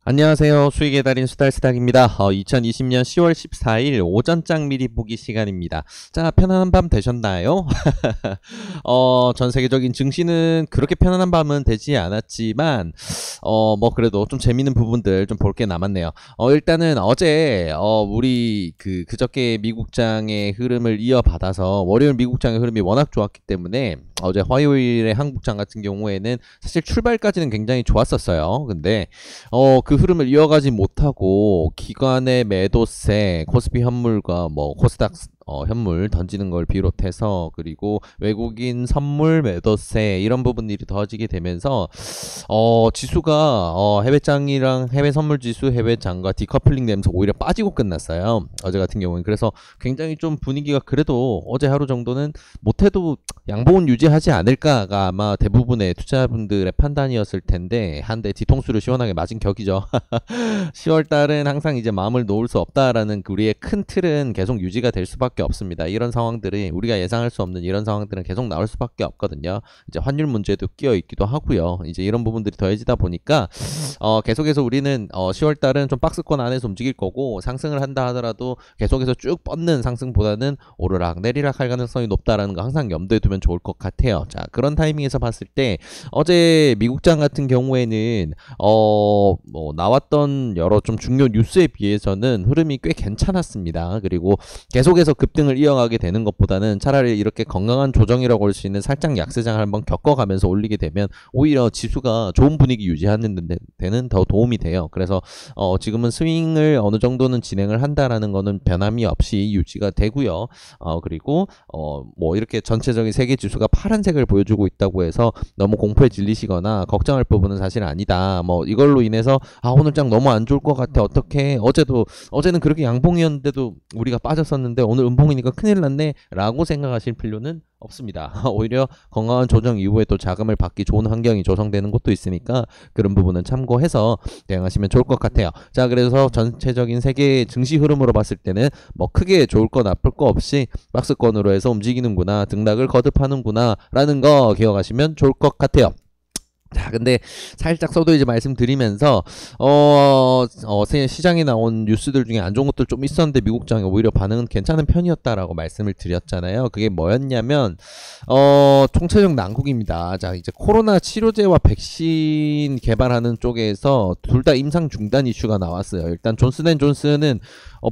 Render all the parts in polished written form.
안녕하세요. 수익의 달인 수달스닥입니다. 2020년 10월 14일 오전장 미리 보기 시간입니다. 자, 편안한 밤 되셨나요? 전 세계적인 증시는 그렇게 편안한 밤은 되지 않았지만 뭐 그래도 좀 재밌는 부분들 좀 볼 게 남았네요. 일단은 어제 우리 그저께 미국장의 흐름을 이어받아서 월요일 미국장의 흐름이 워낙 좋았기 때문에 어제 화요일에 한국장 같은 경우에는 사실 출발까지는 굉장히 좋았었어요. 근데 그 흐름을 이어가지 못하고 기관의 매도세, 코스피 현물과 뭐 코스닥 현물 던지는 걸 비롯해서 그리고 외국인 선물 매도세 이런 부분들이 더해지게 되면서 지수가 해외장이랑 해외 선물 지수 해외장과 디커플링 되면서 오히려 빠지고 끝났어요. 어제 같은 경우는. 그래서 굉장히 좀 분위기가 그래도 어제 하루 정도는 못해도 양봉은 유지하지 않을까가 아마 대부분의 투자분들의 판단이었을 텐데 한 대 뒤통수를 시원하게 맞은 격이죠. 10월달은 항상 이제 마음을 놓을 수 없다라는 우리의 큰 틀은 계속 유지가 될 수밖에 없습니다. 이런 상황들이 우리가 예상할 수 없는 이런 상황들은 계속 나올 수밖에 없거든요. 이제 환율 문제도 끼어 있기도 하고요. 이제 이런 부분들이 더해지다 보니까 계속해서 우리는 10월달은 좀 박스권 안에서 움직일 거고 상승을 한다 하더라도 계속해서 쭉 뻗는 상승보다는 오르락 내리락 할 가능성이 높다라는 거 항상 염두에 두면 좋을 것 같아요. 자, 그런 타이밍에서 봤을 때 어제 미국장 같은 경우에는 뭐 나왔던 여러 좀 중요 뉴스에 비해서는 흐름이 꽤 괜찮았습니다. 그리고 계속해서 급등을 이어가게 되는 것보다는 차라리 이렇게 건강한 조정이라고 할 수 있는 살짝 약세장을 한번 겪어가면서 올리게 되면 오히려 지수가 좋은 분위기 유지하는 데는 더 도움이 돼요. 그래서 지금은 스윙을 어느 정도는 진행을 한다라는 거는 변함이 없이 유지가 되고요. 그리고 뭐 이렇게 전체적인 세계 지수가 파란색을 보여주고 있다고 해서 너무 공포에 질리시거나 걱정할 부분은 사실 아니다. 뭐 이걸로 인해서 오늘 장 너무 안 좋을 것 같아. 어떻게 어제는 그렇게 양봉이었는데도 우리가 빠졌었는데 오늘 음봉이니까 큰일 났네 라고 생각하실 필요는 없습니다. 오히려 건강한 조정 이후에 또 자금을 받기 좋은 환경이 조성되는 것도 있으니까 그런 부분은 참고해서 대응하시면 좋을 것 같아요. 자, 그래서 전체적인 세계 증시 흐름으로 봤을 때는 뭐 크게 좋을 거 나쁠 거 없이 박스권으로 해서 움직이는구나, 등락을 거듭하는구나 라는 거 기억하시면 좋을 것 같아요. 자, 근데 살짝 서두이제 말씀드리면서 시장에 나온 뉴스들 중에 안 좋은 것들 좀 있었는데 미국장이 오히려 반응은 괜찮은 편이었다라고 말씀을 드렸잖아요. 그게 뭐였냐면 총체적 난국입니다. 자, 이제 코로나 치료제와 백신 개발하는 쪽에서 둘 다 임상 중단 이슈가 나왔어요. 일단 존슨앤존슨은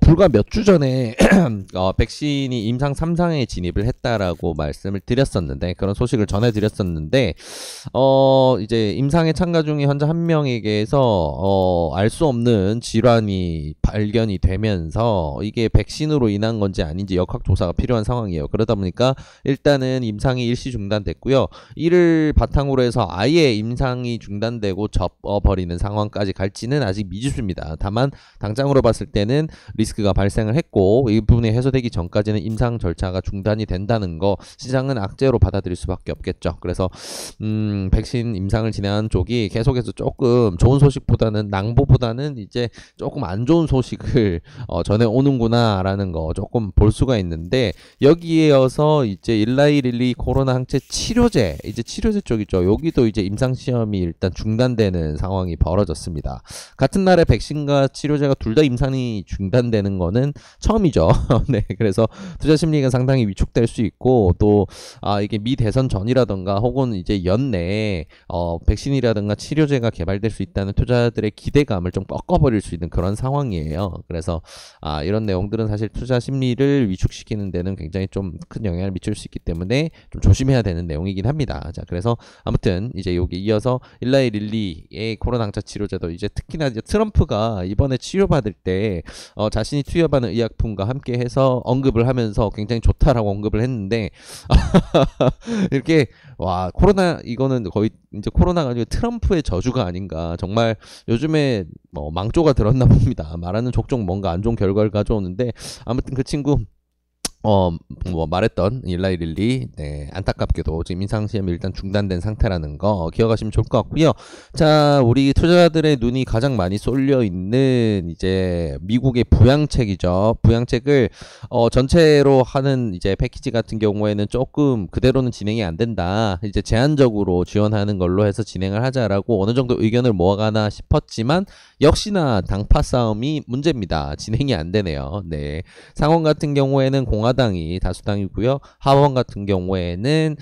불과 몇 주 전에 백신이 임상 3상에 진입을 했다라고 말씀을 드렸었는데 그런 소식을 전해드렸었는데 이제 임상에 참가 중인 환자 한 명에게서 알 수 없는 질환이 발견이 되면서 이게 백신으로 인한 건지 아닌지 역학조사가 필요한 상황이에요. 그러다 보니까 일단은 임상이 일시 중단됐고요. 이를 바탕으로 해서 아예 임상이 중단되고 접어버리는 상황까지 갈지는 아직 미지수입니다. 다만 당장으로 봤을 때는 리스크가 발생을 했고 이 부분이 해소되기 전까지는 임상 절차가 중단이 된다는 거 시장은 악재로 받아들일 수밖에 없겠죠. 그래서 백신 임상을 진행하는 쪽이 계속해서 조금 좋은 소식보다는 낭보보다는 이제 조금 안 좋은 소식을 전해오는구나 라는 거 조금 볼 수가 있는데 여기에 이어서 이제 일라이릴리 코로나 항체 치료제 이제 치료제 쪽이죠. 여기도 이제 임상시험이 일단 중단되는 상황이 벌어졌습니다. 같은 날에 백신과 치료제가 둘 다 임상이 중단되는 거는 처음이죠. 네, 그래서 투자 심리가 상당히 위축될 수 있고 또 이게 미 대선 전이라던가 혹은 이제 연내에 백신이라든가 치료제가 개발될 수 있다는 투자들의 기대감을 좀 꺾어버릴 수 있는 그런 상황이에요. 그래서 이런 내용들은 사실 투자 심리를 위축시키는 데는 굉장히 좀 큰 영향을 미칠 수 있기 때문에 좀 조심해야 되는 내용이긴 합니다. 자, 그래서 아무튼 이제 여기 이어서 일라이 릴리의 코로나 항체 치료제도 이제 특히나 이제 트럼프가 이번에 치료받을 때 자신이 투여받은 의약품과 함께 해서 언급을 하면서 굉장히 좋다라고 언급을 했는데 이렇게 와 코로나 이거는 거의 이제 코로나가 아니고 트럼프의 저주가 아닌가. 정말 요즘에 망조가 들었나 봅니다. 말하는 족족 뭔가 안 좋은 결과를 가져오는데 아무튼 그 친구 어, 뭐 말했던 일라이릴리, 네, 안타깝게도 지금 인상시험이 일단 중단된 상태라는 거 기억하시면 좋을 것 같고요. 자, 우리 투자자들의 눈이 가장 많이 쏠려 있는 이제 미국의 부양책이죠. 부양책을 전체로 하는 이제 패키지 같은 경우에는 조금 그대로는 진행이 안 된다. 이제 제한적으로 지원하는 걸로 해서 진행을 하자라고 어느 정도 의견을 모아가나 싶었지만 역시나 당파 싸움이 문제입니다. 진행이 안 되네요. 네. 상원 같은 경우에는 공화당이 다수당이고요. 하원 같은 경우에는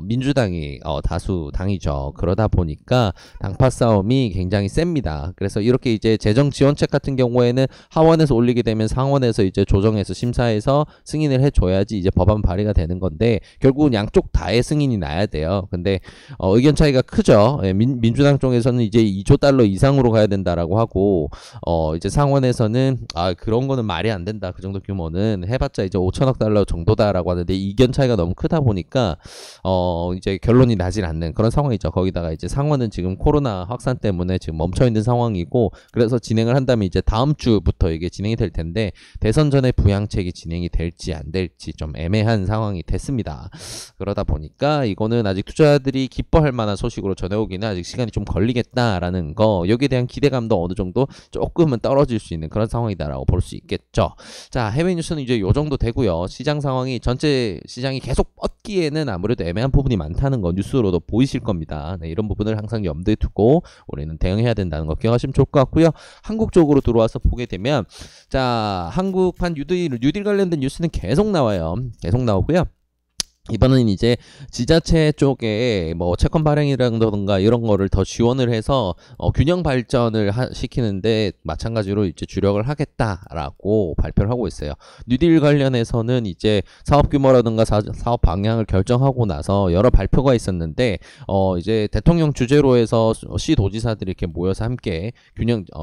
민주당이 다수당이죠. 그러다 보니까 당파 싸움이 굉장히 셉니다. 그래서 이렇게 이제 재정 지원책 같은 경우에는 하원에서 올리게 되면 상원에서 이제 조정해서 심사해서 승인을 해줘야지 이제 법안 발의가 되는 건데 결국은 양쪽 다의 승인이 나야 돼요. 근데 의견 차이가 크죠. 예, 민주당 쪽에서는 이제 2조 달러 이상으로 가야 된다라고 하고 이제 상원에서는 그런 거는 말이 안 된다. 그 정도 규모는 해봤자 이제 5천억 달러 정도다라고 하는데 이견 차이가 너무 크다 보니까 이제 결론이 나질 않는 그런 상황이죠. 거기다가 이제 상원은 지금 코로나 확산 때문에 지금 멈춰 있는 상황이고 그래서 진행을 한다면 이제 다음 주부터 이게 진행이 될 텐데 대선 전에 부양책이 진행이 될지 안 될지 좀 애매한 상황이 됐습니다. 그러다 보니까 이거는 아직 투자자들이 기뻐할 만한 소식으로 전해오기는 아직 시간이 좀 걸리겠다라는 거 여기에 대한 기대감도 어느 정도 조금은 떨어질 수 있는 그런 상황이다라고 볼 수 있겠죠. 자, 해외 뉴스는 이제 요 정도 되고요. 시장 상황이 전체 시장이 계속 뻗기에는 아무래도 애매한 부분이 많다는 거 뉴스로도 보이실 겁니다. 네, 이런 부분을 항상 염두에 두고 우리는 대응해야 된다는 거 기억하시면 좋을 것 같고요. 한국 쪽으로 들어와서 보게 되면 자, 한국판 뉴딜 관련된 뉴스는 계속 나와요. 계속 나오고요. 이번은 이제 지자체 쪽에 뭐 채권 발행이라든가 이런 거를 더 지원을 해서 균형 발전을 시키는데 마찬가지로 이제 주력을 하겠다라고 발표를 하고 있어요. 뉴딜 관련해서는 이제 사업 규모라든가 사업 방향을 결정하고 나서 여러 발표가 있었는데 이제 대통령 주재로 해서 시 도지사들이 이렇게 모여서 함께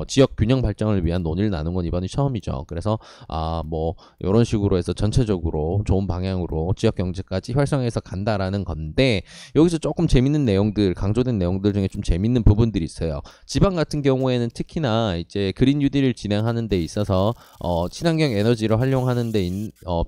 지역 균형 발전을 위한 논의를 나눈 건 이번이 처음이죠. 그래서 뭐 이런 식으로 해서 전체적으로 좋은 방향으로 지역 경제까지 활성해서 간다라는 건데 여기서 조금 재밌는 내용들 강조된 내용들 중에 좀 재밌는 부분들이 있어요. 지방 같은 경우에는 특히나 이제 그린 뉴딜을 진행하는 데 있어서 친환경 에너지를 활용하는 데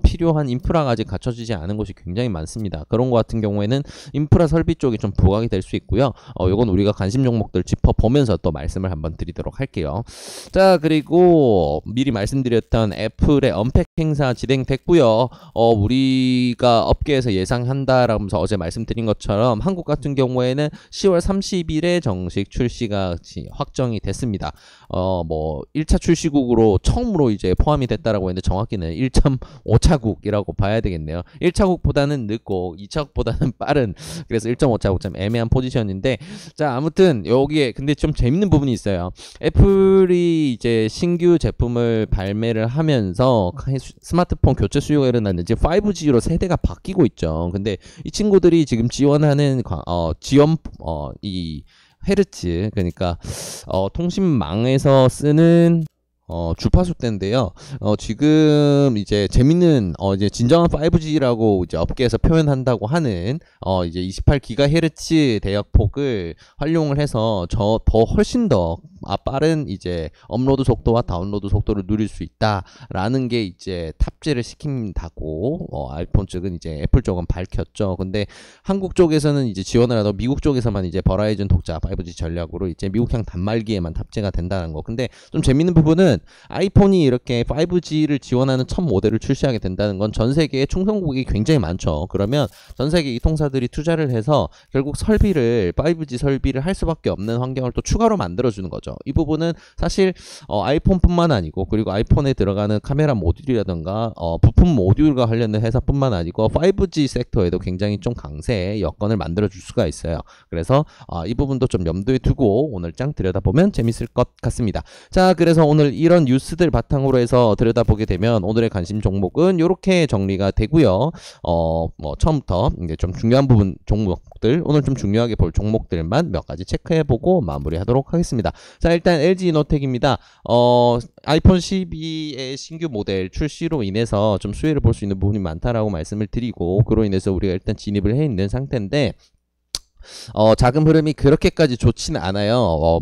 필요한 인프라가 아직 갖춰지지 않은 곳이 굉장히 많습니다. 그런 것 같은 경우에는 인프라 설비 쪽이 좀 부각이 될 수 있고요. 요건 우리가 관심 종목들 짚어보면서 또 말씀을 한번 드리도록 할게요. 자, 그리고 미리 말씀드렸던 애플의 언팩 행사 진행됐고요. 우리가 업계에서 예상한다라면서 어제 말씀드린 것처럼 한국 같은 경우에는 10월 30일에 정식 출시가 확정이 됐습니다. 뭐 1차 출시국으로 처음으로 이제 포함이 됐다라고 했는데 정확히는 1.5차국이라고 봐야 되겠네요. 1차국보다는 늦고 2차국보다는 빠른 그래서 1.5차국 좀 애매한 포지션인데 자, 아무튼 여기에 근데 좀 재밌는 부분이 있어요. 애플이 이제 신규 제품을 발매를 하면서 스마트폰 교체 수요가 일어났는지 5G로 세대가 바뀌고 있죠. 근데 이 친구들이 지금 지원하는 이 헤르츠 그러니까 통신망에서 쓰는 주파수 대인데요. 지금 이제 재밌는 이제 진정한 5G라고 이제 업계에서 표현한다고 하는 이제 28GHz 대역폭을 활용을 해서 더 훨씬 더 빠른 이제 업로드 속도와 다운로드 속도를 누릴 수 있다라는 게 이제 탑재를 시킨다고 아이폰 측은 이제 애플 쪽은 밝혔죠. 근데 한국 쪽에서는 이제 지원을 하다 미국 쪽에서만 이제 버라이즌 독자 5G 전략으로 이제 미국형 단말기에만 탑재가 된다는 거. 근데 좀 재밌는 부분은 아이폰이 이렇게 5G를 지원하는 첫 모델을 출시하게 된다는 건 전 세계에 충성 고객이 굉장히 많죠. 그러면 전 세계 이통사들이 투자를 해서 결국 5G 설비를 할 수밖에 없는 환경을 또 추가로 만들어주는 거죠. 이 부분은 사실 아이폰뿐만 아니고 그리고 아이폰에 들어가는 카메라 모듈이라든가 부품 모듈과 관련된 회사뿐만 아니고 5G 섹터에도 굉장히 좀 강세의 여건을 만들어줄 수가 있어요. 그래서 이 부분도 좀 염두에 두고 오늘 장 들여다보면 재밌을 것 같습니다. 자, 그래서 오늘 이런 뉴스들 바탕으로 해서 들여다보게 되면 오늘의 관심 종목은 이렇게 정리가 되고요. 뭐 처음부터 이제 좀 중요한 부분 종목들 오늘 좀 중요하게 볼 종목들만 몇 가지 체크해보고 마무리하도록 하겠습니다. 자, 일단 LG이노텍입니다. 아이폰 12의 신규 모델 출시로 인해서 좀 수혜를 볼 수 있는 부분이 많다라고 말씀을 드리고 그로 인해서 우리가 일단 진입을 해 있는 상태인데 자금 흐름이 그렇게까지 좋지는 않아요.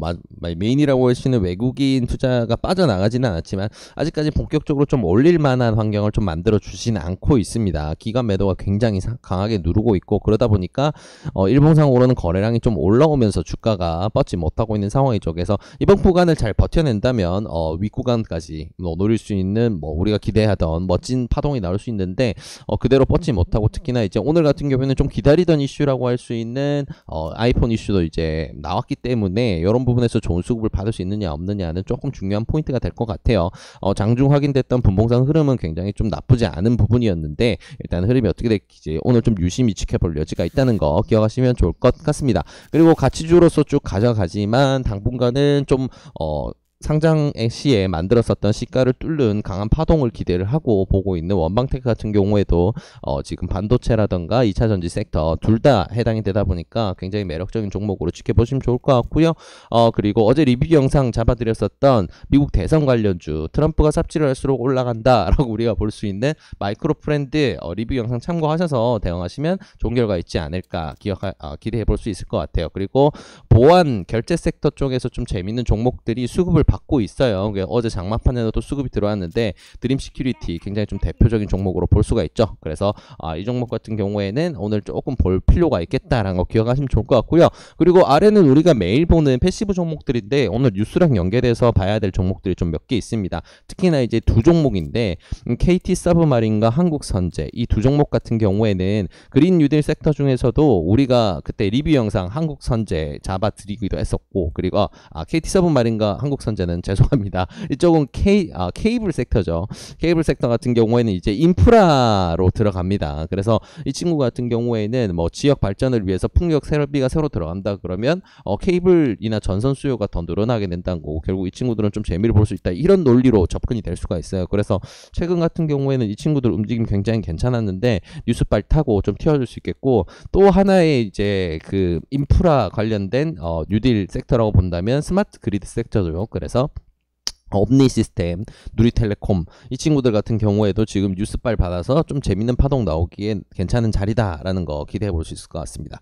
메인이라고 할 수 있는 외국인 투자가 빠져나가지는 않았지만 아직까지 본격적으로 좀 올릴 만한 환경을 좀 만들어 주지는 않고 있습니다. 기관 매도가 굉장히 강하게 누르고 있고, 그러다 보니까 일봉상으로는 거래량이 좀 올라오면서 주가가 뻗지 못하고 있는 상황이죠. 그래서 이번 구간을 잘 버텨낸다면 윗구간까지 노릴 수 있는 우리가 기대하던 멋진 파동이 나올 수 있는데, 그대로 뻗지 못하고, 특히나 이제 오늘 같은 경우에는 좀 기다리던 이슈라고 할 수 있는 아이폰 이슈도 이제 나왔기 때문에 이런 부분에서 좋은 수급을 받을 수 있느냐 없느냐는 조금 중요한 포인트가 될 것 같아요. 장중 확인됐던 분봉상 흐름은 굉장히 좀 나쁘지 않은 부분이었는데, 일단 흐름이 어떻게 될지 오늘 좀 유심히 지켜볼 여지가 있다는 거 기억하시면 좋을 것 같습니다. 그리고 가치주로서 쭉 가져가지만 당분간은 좀 상장 시에 만들었었던 시가를 뚫는 강한 파동을 기대를 하고 보고 있는 원방테크 같은 경우에도 지금 반도체라던가 2차전지 섹터 둘 다 해당이 되다 보니까 굉장히 매력적인 종목으로 지켜보시면 좋을 것 같고요. 그리고 어제 리뷰 영상 잡아드렸었던 미국 대선 관련주, 트럼프가 삽질을 할수록 올라간다 라고 우리가 볼 수 있는 마이크로 프렌드 리뷰 영상 참고하셔서 대응하시면 좋은 결과 있지 않을까 기대해 볼 수 있을 것 같아요. 그리고 보안 결제 섹터 쪽에서 좀 재밌는 종목들이 수급을 받고 있어요. 어제 장마판에도 수급이 들어왔는데 드림 시큐리티 굉장히 좀 대표적인 종목으로 볼 수가 있죠. 그래서 이 종목 같은 경우에는 오늘 조금 볼 필요가 있겠다라는 거 기억하시면 좋을 것 같고요. 그리고 아래는 우리가 매일 보는 패시브 종목들인데 오늘 뉴스랑 연계돼서 봐야 될 종목들이 좀 몇 개 있습니다. 특히나 이제 두 종목인데 KT 서브마린과 한국선제, 이 두 종목 같은 경우에는 그린 뉴딜 섹터 중에서도 우리가 그때 리뷰 영상 한국선제 잡아드리기도 했었고, 그리고 KT 서브마린과 한국선제는 죄송합니다. 이쪽은 케이블 섹터죠. 케이블 섹터 같은 경우에는 이제 인프라로 들어갑니다. 그래서 이 친구 같은 경우에는 지역 발전을 위해서 풍력 설비가 새로 들어간다 그러면 케이블이나 전선 수요가 더 늘어나게 된다는 거고, 결국 이 친구들은 좀 재미를 볼 수 있다, 이런 논리로 접근이 될 수가 있어요. 그래서 최근 같은 경우에는 이 친구들 움직임 굉장히 괜찮았는데 뉴스빨 타고 좀 튀어줄 수 있겠고, 또 하나의 이제 그 인프라 관련된 뉴딜 섹터라고 본다면 스마트 그리드 섹터죠. 그래서 옴니 시스템, 누리텔레콤, 이 친구들 같은 경우에도 지금 뉴스빨 받아서 좀 재밌는 파동 나오기에 괜찮은 자리다라는 거 기대해 볼 수 있을 것 같습니다.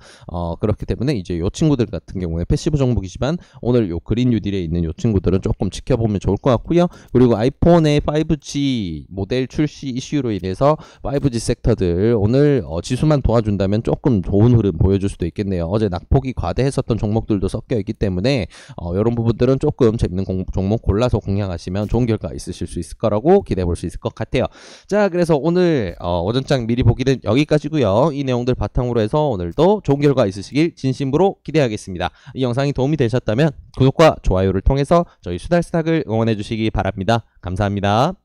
그렇기 때문에 이제 요 친구들 같은 경우에 패시브 종목이지만 오늘 요 그린 뉴딜에 있는 요 친구들은 조금 지켜보면 좋을 것 같고요. 그리고 아이폰의 5G 모델 출시 이슈로 인해서 5G 섹터들 오늘 지수만 도와준다면 조금 좋은 흐름 보여줄 수도 있겠네요. 어제 낙폭이 과대했었던 종목들도 섞여 있기 때문에 이런 부분들은 조금 재밌는 종목 골라서 공략하시면 좋은 결과 있으실 수 있을 거라고 기대해 볼 수 있을 것 같아요. 자, 그래서 오늘 오전장 미리 보기는 여기까지고요. 이 내용들 바탕으로 해서 오늘도 좋은 결과 있으시길 진심으로 기대하겠습니다. 이 영상이 도움이 되셨다면 구독과 좋아요를 통해서 저희 수달스탁을 응원해 주시기 바랍니다. 감사합니다.